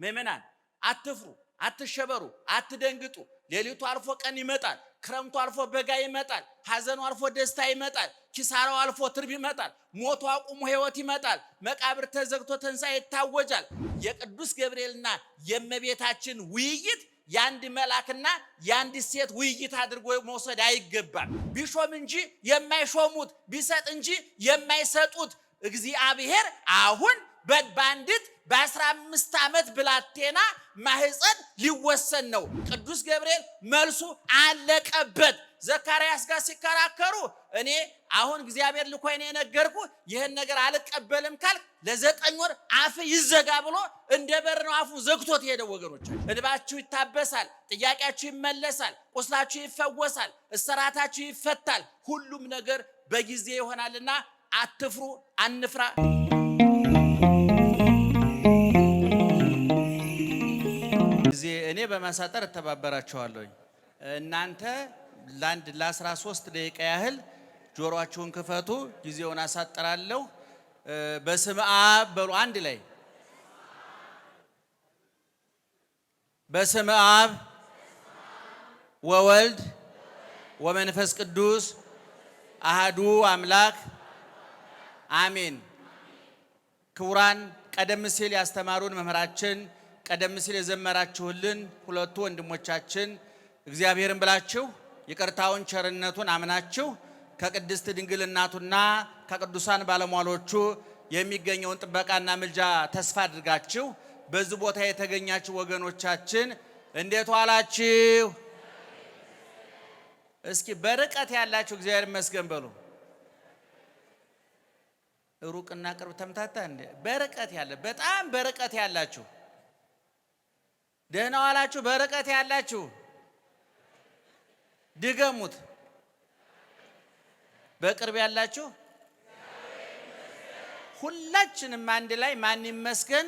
ምእመናን አትፍሩ፣ አትሸበሩ፣ አትደንግጡ። ሌሊቱ አልፎ ቀን ይመጣል። ክረምቱ አልፎ በጋ ይመጣል። ሐዘኑ አልፎ ደስታ ይመጣል። ኪሳራው አልፎ ትርፍ ይመጣል። ሞቱ አቁሞ ሕይወት ይመጣል። መቃብር ተዘግቶ ትንሣኤ ይታወጃል። የቅዱስ ገብርኤልና የእመቤታችን ውይይት የአንድ መልአክና የአንድ ሴት ውይይት አድርጎ መውሰድ አይገባም። ቢሾም እንጂ የማይሾሙት፣ ቢሰጥ እንጂ የማይሰጡት እግዚአብሔር አሁን በአንዲት በ15 ዓመት ብላቴና ማህፀን ሊወሰን ነው። ቅዱስ ገብርኤል መልሱ አለቀበት። ዘካርያስ ጋር ሲከራከሩ እኔ አሁን እግዚአብሔር ልኮኝ ነው የነገርኩ ይህን ነገር አልቀበልም ካል ለ9 ወር አፍ ይዘጋ ብሎ እንደ በር ነው አፉ ዘግቶት ሄደ። ወገኖች እንባችሁ ይታበሳል፣ ጥያቄያችሁ ይመለሳል፣ ቁስላችሁ ይፈወሳል፣ እስራታችሁ ይፈታል። ሁሉም ነገር በጊዜ ይሆናልና አትፍሩ፣ አንፍራ። እኔ በማሳጠር ተባበራችኋለሁ። እናንተ ለ13 ደቂቃ ያህል ጆሮአችሁን ክፈቱ። ጊዜውን አሳጥራለሁ። በስመ አብ በሉ አንድ ላይ። በስመ አብ ወወልድ ወመንፈስ ቅዱስ አሃዱ አምላክ አሜን። ክቡራን ቀደም ሲል ያስተማሩን መምህራችን ቀደም ሲል የዘመራችሁልን ሁለቱ ወንድሞቻችን እግዚአብሔርን ብላችሁ ይቅርታውን ቸርነቱን አምናችሁ ከቅድስት ድንግል እናቱና ከቅዱሳን ባለሟሎቹ የሚገኘውን ጥበቃና ምልጃ ተስፋ አድርጋችሁ በዚህ ቦታ የተገኛችሁ ወገኖቻችን እንዴት ዋላችሁ? እስኪ በርቀት ያላችሁ እግዚአብሔር ይመስገን በሉ። ሩቅና ቅርብ ተምታታ እንዴ? በርቀት ያለ በጣም በርቀት ያላችሁ ደህና ዋላችሁ? በርቀት ያላችሁ ድገሙት። በቅርብ ያላችሁ ሁላችንም አንድ ላይ ማን ይመስገን?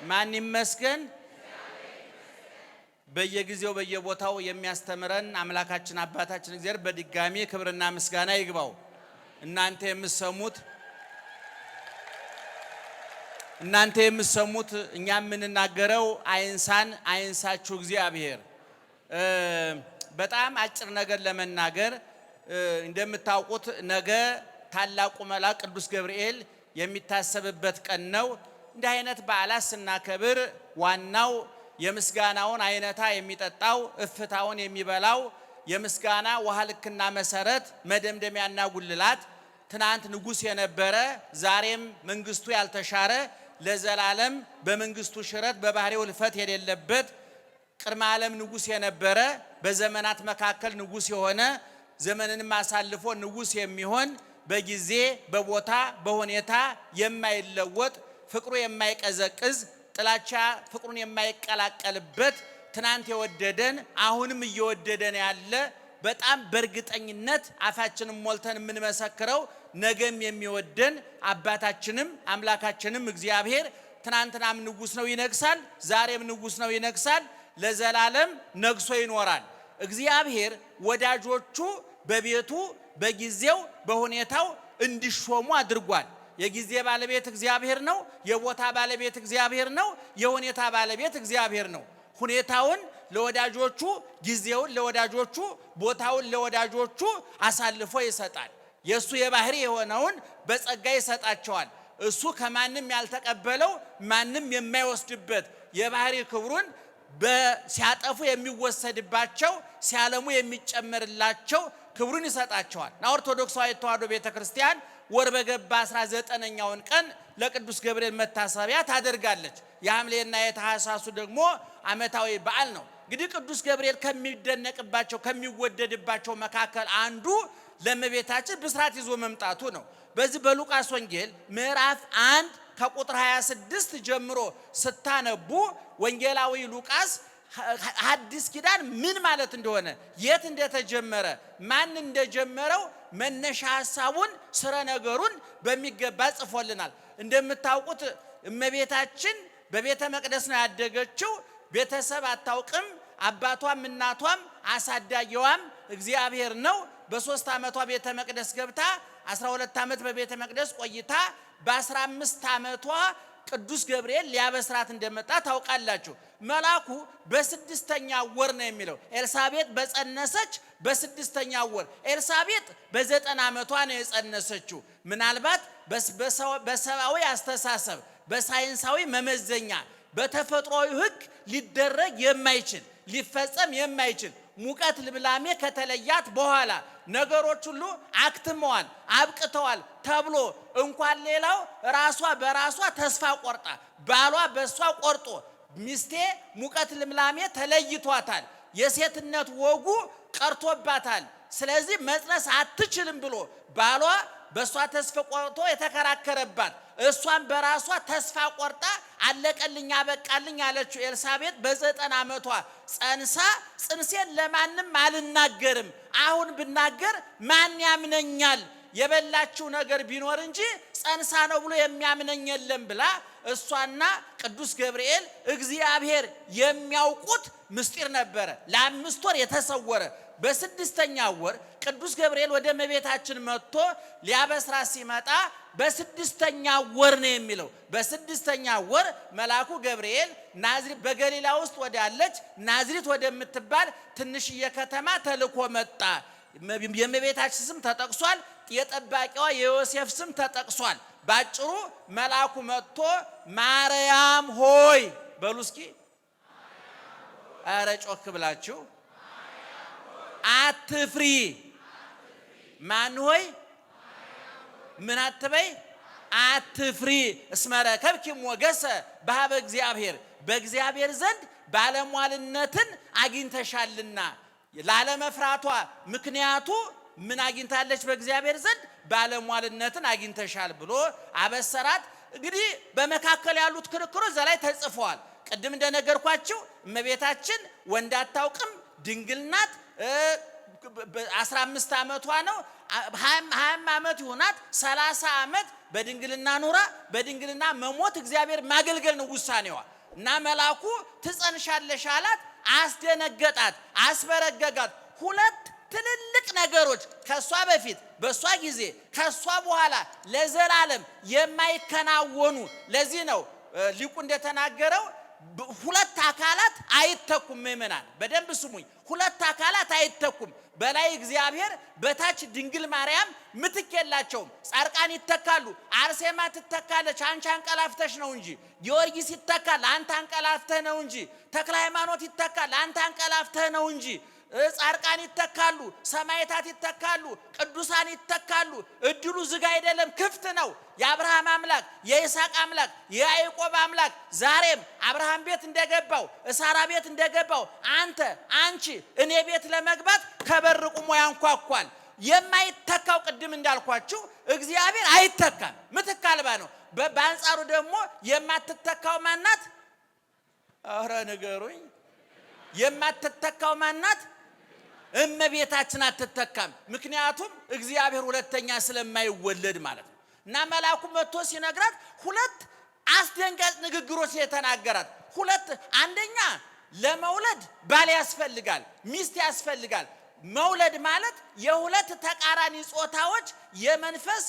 ማን ይመስገን? በየጊዜው በየቦታው የሚያስተምረን አምላካችን አባታችን እግዚአብሔር በድጋሚ ክብርና ምስጋና ይግባው። እናንተ የምትሰሙት እኛ የምንናገረው አይንሳችሁ እግዚአብሔር። በጣም አጭር ነገር ለመናገር እንደምታውቁት ነገ ታላቁ መልአክ ቅዱስ ገብርኤል የሚታሰብበት ቀን ነው። እንዲህ አይነት በዓላት ስናከብር ዋናው የምስጋናውን አይነታ የሚጠጣው እፍታውን የሚበላው የምስጋና ውሃ ልክና መሰረት መደምደሚያና ጉልላት ትናንት ንጉሥ የነበረ ዛሬም መንግስቱ ያልተሻረ ለዘላለም በመንግስቱ ሽረት በባህሪው ልፈት የሌለበት ቅድመ ዓለም ንጉሥ የነበረ በዘመናት መካከል ንጉሥ የሆነ ዘመንንም አሳልፎ ንጉሥ የሚሆን በጊዜ በቦታ በሁኔታ የማይለወጥ ፍቅሩ የማይቀዘቅዝ ጥላቻ ፍቅሩን የማይቀላቀልበት ትናንት የወደደን አሁንም እየወደደን ያለ በጣም በእርግጠኝነት አፋችንን ሞልተን የምንመሰክረው ነገም የሚወደን አባታችንም አምላካችንም እግዚአብሔር ትናንትናም ንጉሥ ነው ይነግሳል፣ ዛሬም ንጉሥ ነው ይነግሳል፣ ለዘላለም ነግሶ ይኖራል። እግዚአብሔር ወዳጆቹ በቤቱ በጊዜው በሁኔታው እንዲሾሙ አድርጓል። የጊዜ ባለቤት እግዚአብሔር ነው። የቦታ ባለቤት እግዚአብሔር ነው። የሁኔታ ባለቤት እግዚአብሔር ነው። ሁኔታውን ለወዳጆቹ፣ ጊዜውን ለወዳጆቹ፣ ቦታውን ለወዳጆቹ አሳልፎ ይሰጣል። የሱ የባህሪ የሆነውን በጸጋ ይሰጣቸዋል። እሱ ከማንም ያልተቀበለው ማንም የማይወስድበት የባህሪ ክብሩን ሲያጠፉ የሚወሰድባቸው ሲያለሙ የሚጨመርላቸው ክብሩን ይሰጣቸዋል። ኦርቶዶክሳዊ ተዋሕዶ ቤተክርስቲያን ወር በገባ 19ኛውን ቀን ለቅዱስ ገብርኤል መታሰቢያ ታደርጋለች። የሐምሌና የታኅሳሱ ደግሞ ዓመታዊ በዓል ነው። እንግዲህ ቅዱስ ገብርኤል ከሚደነቅባቸው ከሚወደድባቸው መካከል አንዱ ለእመቤታችን ብስራት ይዞ መምጣቱ ነው። በዚህ በሉቃስ ወንጌል ምዕራፍ 1 ከቁጥር 26 ጀምሮ ስታነቡ ወንጌላዊ ሉቃስ ሐዲስ ኪዳን ምን ማለት እንደሆነ የት እንደተጀመረ ማን እንደጀመረው መነሻ ሐሳቡን ስረ ነገሩን በሚገባ ጽፎልናል። እንደምታውቁት እመቤታችን በቤተ መቅደስ ነው ያደገችው። ቤተሰብ አታውቅም። አባቷም እናቷም አሳዳጊዋም እግዚአብሔር ነው። በ3 ዓመቷ ቤተ መቅደስ ገብታ 12 ዓመት በቤተ መቅደስ ቆይታ በ15 ዓመቷ ቅዱስ ገብርኤል ሊያበስራት እንደመጣ ታውቃላችሁ። መልአኩ በስድስተኛ ወር ነው የሚለው። ኤልሳቤጥ በጸነሰች በስድስተኛ ወር። ኤልሳቤጥ በ90 ዓመቷ ነው የጸነሰችው። ምናልባት በሰብአዊ አስተሳሰብ፣ በሳይንሳዊ መመዘኛ፣ በተፈጥሯዊ ሕግ ሊደረግ የማይችል ሊፈጸም የማይችል ሙቀት ልምላሜ ከተለያት በኋላ ነገሮች ሁሉ አክትመዋል አብቅተዋል ተብሎ እንኳን ሌላው ራሷ በራሷ ተስፋ ቆርጣ ባሏ በሷ ቆርጦ ሚስቴ ሙቀት ልምላሜ ተለይቷታል፣ የሴትነት ወጉ ቀርቶባታል፣ ስለዚህ መጽነስ አትችልም ብሎ ባሏ በሷ ተስፋ ቆርጦ የተከራከረባት እሷን በራሷ ተስፋ ቆርጣ አለቀልኝ አበቃልኝ አለችው። ኤልሳቤጥ በ90 ዓመቷ ጸንሳ ጽንሴን ለማንም አልናገርም፣ አሁን ብናገር ማን ያምነኛል? የበላችው ነገር ቢኖር እንጂ ጸንሳ ነው ብሎ የሚያምነኝ የለም ብላ እሷና ቅዱስ ገብርኤል እግዚአብሔር የሚያውቁት ምስጢር ነበረ፣ ለ5 ወር የተሰወረ። በስድስተኛ ወር ቅዱስ ገብርኤል ወደ እመቤታችን መጥቶ ሊያበስራት ሲመጣ በስድስተኛ ወር ነው የሚለው። በስድስተኛ ወር መልአኩ ገብርኤል ናዝሬት በገሊላ ውስጥ ወዳለች ናዝሬት ወደምትባል ትንሽዬ ከተማ ተልኮ መጣ። የእመቤታችን ስም ተጠቅሷል። የጠባቂዋ የዮሴፍ ስም ተጠቅሷል። ባጭሩ መልአኩ መጥቶ ማርያም ሆይ በሉ እስኪ፣ ኧረ ጮክ ብላችሁ አትፍሪ። ማን ሆይ ምን አትበይ? አትፍሪ። እስመ ረከብኪ ሞገሰ በኀበ እግዚአብሔር፣ በእግዚአብሔር ዘንድ ባለሟልነትን አግኝተሻልና። ላለመፍራቷ ምክንያቱ ምን አግኝታለች? በእግዚአብሔር ዘንድ ባለሟልነትን አግኝተሻል ብሎ አበሰራት። እንግዲህ በመካከል ያሉት ክርክሮች እዛ ላይ ተጽፈዋል። ቅድም እንደነገርኳችሁ እመቤታችን ወንድ አታውቅም፣ ድንግል ናት። 15 ዓመቷ ነው። 20 ዓመት ይሆናት 30 ዓመት በድንግልና ኑራ በድንግልና መሞት እግዚአብሔር ማገልገል ነው ውሳኔዋ። እና መልአኩ ትጸንሻለሽ አላት። አስደነገጣት፣ አስበረገጋት። ሁለት ትልልቅ ነገሮች ከሷ በፊት በሷ ጊዜ ከሷ በኋላ ለዘላለም የማይከናወኑ። ለዚህ ነው ሊቁ እንደተናገረው ሁለት አካላት አይተኩም። ምእመናን በደንብ ስሙኝ። ሁለት አካላት አይተኩም። በላይ እግዚአብሔር በታች ድንግል ማርያም ምትክ የላቸውም። ጻድቃን ይተካሉ። አርሴማ ትተካለች፣ አንቺ አንቀላፍተሽ ነው እንጂ። ጊዮርጊስ ይተካል፣ አንተ አንቀላፍተህ ነው እንጂ። ተክለ ሃይማኖት ይተካል፣ አንተ አንቀላፍተህ ነው እንጂ። ጻድቃን ይተካሉ፣ ሰማዕታት ይተካሉ፣ ቅዱሳን ይተካሉ። እድሉ ዝግ አይደለም፣ ክፍት ነው። የአብርሃም አምላክ የይስሐቅ አምላክ የያዕቆብ አምላክ ዛሬም አብርሃም ቤት እንደገባው ሳራ ቤት እንደገባው አንተ አንቺ እኔ ቤት ለመግባት ከበር ቆሞ ያንኳኳል። የማይተካው ቅድም እንዳልኳችሁ እግዚአብሔር አይተካም፣ ምትክ አልባ ነው። በአንጻሩ ደግሞ የማትተካው ማናት? ኧረ ንገሩኝ። የማትተካው ማናት? እመቤታችን አትተካም። ምክንያቱም እግዚአብሔር ሁለተኛ ስለማይወለድ ማለት ነው። እና መልአኩ መጥቶ ሲነግራት ሁለት አስደንጋጭ ንግግሮች የተናገራት። ሁለት አንደኛ ለመውለድ ባል ያስፈልጋል፣ ሚስት ያስፈልጋል። መውለድ ማለት የሁለት ተቃራኒ ጾታዎች የመንፈስ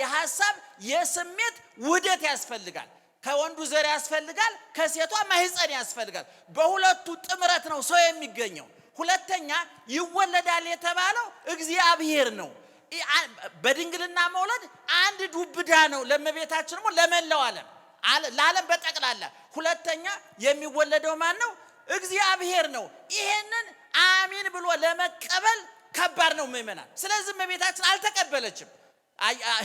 የሐሳብ የስሜት ውህደት ያስፈልጋል። ከወንዱ ዘር ያስፈልጋል፣ ከሴቷ ማህፀን ያስፈልጋል። በሁለቱ ጥምረት ነው ሰው የሚገኘው። ሁለተኛ ይወለዳል የተባለው እግዚአብሔር ነው። በድንግልና መውለድ አንድ ዱብዳ ነው ለእመቤታችን ደግሞ ለመላው ዓለም ለዓለም በጠቅላላ። ሁለተኛ የሚወለደው ማን ነው? እግዚአብሔር ነው። ይሄንን አሚን ብሎ ለመቀበል ከባድ ነው ምእመናን። ስለዚህ እመቤታችን አልተቀበለችም።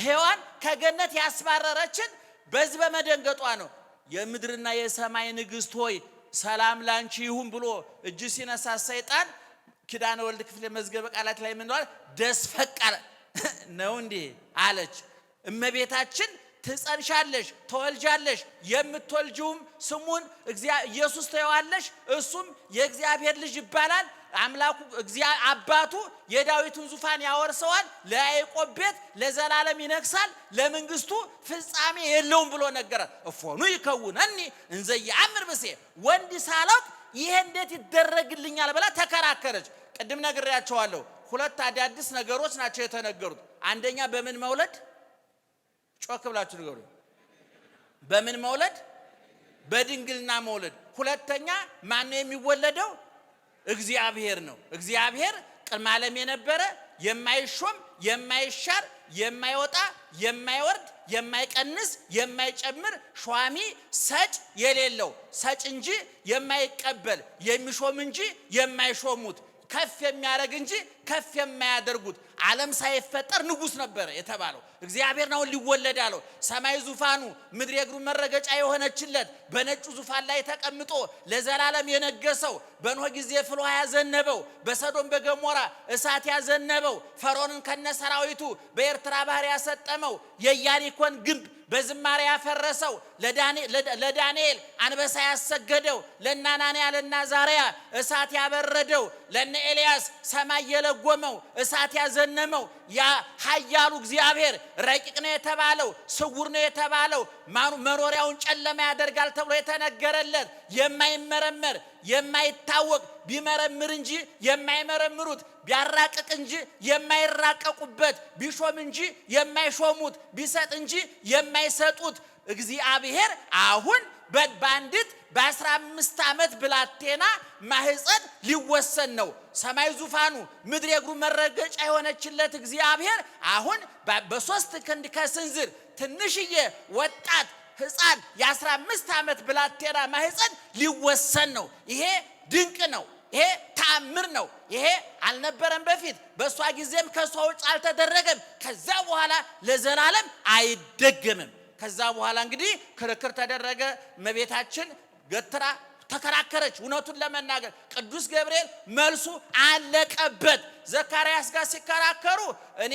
ሔዋን ከገነት ያስባረረችን በዚህ በመደንገጧ ነው። የምድርና የሰማይ ንግሥት ሆይ ሰላም ላንቺ ይሁን ብሎ እጅ ሲነሳ ሰይጣን ኪዳነ ወልድ ክፍለ መዝገበ ቃላት ላይ ምን ማለት ደስ ፈቀረ ነው እንዴ አለች። እመቤታችን ትጸንሻለሽ፣ ተወልጃለሽ፣ የምትወልጂውም ስሙን ኢየሱስ ትይዋለሽ፣ እሱም የእግዚአብሔር ልጅ ይባላል። አምላኩ አባቱ የዳዊትን ዙፋን ያወርሰዋል፣ ለያዕቆብ ቤት ለዘላለም ይነግሳል፣ ለመንግስቱ ፍጻሜ የለውም ብሎ ነገራት። እፎኑ ይከውነኒ እንዘ ይአምር ብሴ፣ ወንድ ሳላውቅ ይሄ እንዴት ይደረግልኛል ብላ ተከራከረች። ቅድም ነግሬያቸዋለሁ። ሁለት አዳዲስ ነገሮች ናቸው የተነገሩት። አንደኛ በምን መውለድ? ጮክ ብላችሁ ንገሩ። በምን መውለድ? በድንግልና መውለድ። ሁለተኛ ማን ነው የሚወለደው? እግዚአብሔር ነው። እግዚአብሔር ቅድመ ዓለም የነበረ የማይሾም የማይሻር የማይወጣ የማይወርድ የማይቀንስ የማይጨምር ሿሚ ሰጭ የሌለው ሰጭ እንጂ የማይቀበል የሚሾም እንጂ የማይሾሙት ከፍ የሚያደርግ እንጂ ከፍ የማያደርጉት ዓለም ሳይፈጠር ንጉስ ነበር የተባለው። እግዚአብሔር ነው ሊወለድ ያለው። ሰማይ ዙፋኑ ምድር የእግሩ መረገጫ የሆነችለት በነጩ ዙፋን ላይ ተቀምጦ ለዘላለም የነገሰው በኖህ ጊዜ ፍል ውሃ ያዘነበው በሰዶም በገሞራ እሳት ያዘነበው ፈርዖንን ከነሰራዊቱ በኤርትራ ባህር ያሰጠመው የኢያሪኮን ግንብ በዝማሬ ያፈረሰው ለዳንኤል አንበሳ ያሰገደው ለናናንያ ለናዛሪያ እሳት ያበረደው ለነ ኤልያስ ሰማይ የለጎመው እሳት ያዘነመው ያ ኃያሉ እግዚአብሔር ረቂቅ ነው የተባለው ስውር ነው የተባለው መኖሪያውን ጨለማ ያደርጋል ተብሎ የተነገረለት የማይመረመር የማይታወቅ ቢመረምር እንጂ የማይመረምሩት ቢያራቅቅ እንጂ የማይራቀቁበት ቢሾም እንጂ የማይሾሙት ቢሰጥ እንጂ የማይሰጡት እግዚአብሔር አሁን በአንዲት በ15 ዓመት ብላቴና ማህፀን ሊወሰን ነው። ሰማይ ዙፋኑ ምድር የእግሩ መረገጫ የሆነችለት እግዚአብሔር አሁን በ3 ክንድ ከስንዝር ትንሽዬ ወጣት ሕፃን የ15 ዓመት ብላቴና ማህፀን ሊወሰን ነው። ይሄ ድንቅ ነው። ይሄ ተአምር ነው። ይሄ አልነበረም በፊት በሷ ጊዜም ከሷ ውጭ አልተደረገም። ከዛ በኋላ ለዘላለም አይደገምም። ከዛ በኋላ እንግዲህ ክርክር ተደረገ። እመቤታችን ገትራ ተከራከረች። እውነቱን ለመናገር ቅዱስ ገብርኤል መልሱ አለቀበት። ዘካርያስ ጋር ሲከራከሩ እኔ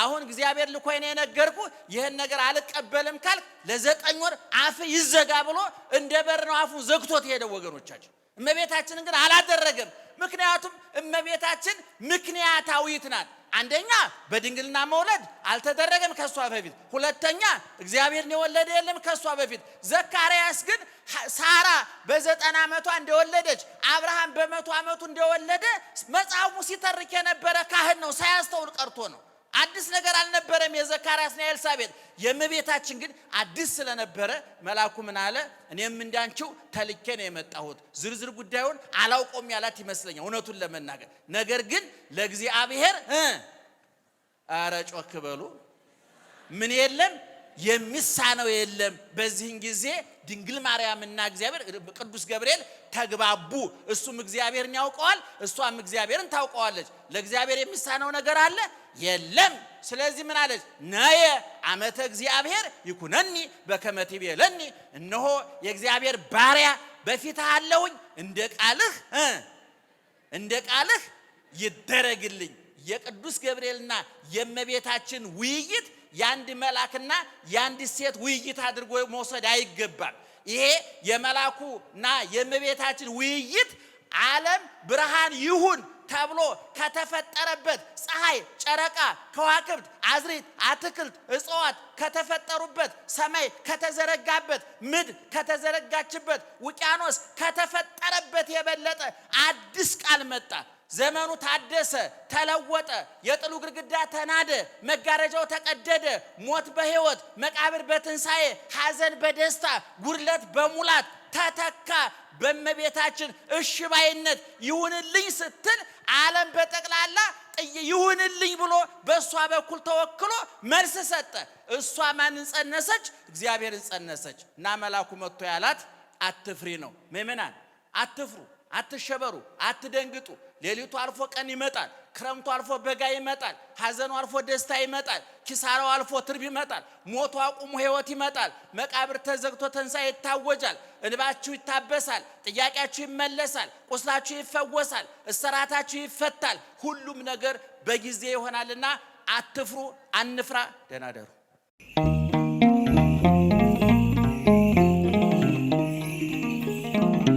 አሁን እግዚአብሔር ልኮኝ ነው የነገርኩ ይሄን ነገር አልቀበልም ካል ለ9 ወር አፍ ይዘጋ ብሎ እንደ በር ነው አፉን ዘግቶት ሄደ ወገኖቻችን። እመቤታችን ግን አላደረገም። ምክንያቱም እመቤታችን ምክንያታዊት ናት። አንደኛ በድንግልና መውለድ አልተደረገም ከሷ በፊት። ሁለተኛ እግዚአብሔርን የወለደ የለም ከሷ በፊት። ዘካርያስ ግን ሳራ በ90 ዓመቷ እንደወለደች አብርሃም በ100 ዓመቱ እንደወለደ መጽሐፉ ሲተርክ የነበረ ካህን ነው። ሳያስተውል ቀርቶ ነው። አዲስ ነገር አልነበረም የዘካርያስና የኤልሳቤጥ። የእመቤታችን ግን አዲስ ስለነበረ መልአኩ ምን አለ? እኔም እንዳንቺው ተልኬ ነው የመጣሁት። ዝርዝር ጉዳዩን አላውቆም ያላት ይመስለኛል እውነቱን ለመናገር። ነገር ግን ለእግዚአብሔር አረ ጮክ በሉ ምን የለም የሚሳነው የለም። በዚህን ጊዜ ድንግል ማርያምና እግዚአብሔር ቅዱስ ገብርኤል ተግባቡ። እሱም እግዚአብሔርን ያውቀዋል፣ እሷም እግዚአብሔርን ታውቀዋለች። ለእግዚአብሔር የሚሳነው ነገር አለ? የለም። ስለዚህ ምን አለች? ነየ አመተ እግዚአብሔር ይኩነኒ በከመ ትቤለኒ፣ እነሆ የእግዚአብሔር ባሪያ በፊትህ አለሁኝ፣ እንደ ቃልህ ይደረግልኝ። የቅዱስ ገብርኤልና የእመቤታችን ውይይት የአንድ መልአክና የአንድ ሴት ውይይት አድርጎ መውሰድ አይገባም። ይሄ የመልአኩና የእመቤታችን ውይይት ዓለም ብርሃን ይሁን ተብሎ ከተፈጠረበት ፀሐይ፣ ጨረቃ፣ ከዋክብት፣ አዝሪት፣ አትክልት፣ እጽዋት ከተፈጠሩበት ሰማይ ከተዘረጋበት ምድር ከተዘረጋችበት ውቅያኖስ ከተፈጠረበት የበለጠ አዲስ ቃል መጣ። ዘመኑ ታደሰ፣ ተለወጠ። የጥሉ ግድግዳ ተናደ፣ መጋረጃው ተቀደደ። ሞት በሕይወት መቃብር በትንሣኤ ሐዘን በደስታ ጉድለት በሙላት ተተካ። በእመቤታችን እሺ ባይነት ይሁንልኝ ስትል ዓለም በጠቅላላ ይሁንልኝ ብሎ በእሷ በኩል ተወክሎ መልስ ሰጠ። እሷ ማንን ጸነሰች? እግዚአብሔርን ጸነሰች። እና መልአኩ መጥቶ ያላት አትፍሪ ነው። ምእመናን አትፍሩ፣ አትሸበሩ፣ አትደንግጡ። ሌሊቱ አልፎ ቀን ይመጣል። ክረምቱ አልፎ በጋ ይመጣል። ሐዘኑ አልፎ ደስታ ይመጣል። ኪሳራው አልፎ ትርፍ ይመጣል። ሞቱ አቁሞ ሕይወት ይመጣል። መቃብር ተዘግቶ ትንሣኤ ይታወጃል። እንባችሁ ይታበሳል። ጥያቄያችሁ ይመለሳል። ቁስላችሁ ይፈወሳል። እስራታችሁ ይፈታል። ሁሉም ነገር በጊዜ ይሆናልና አትፍሩ፣ አንፍራ። ደህና ደሩ።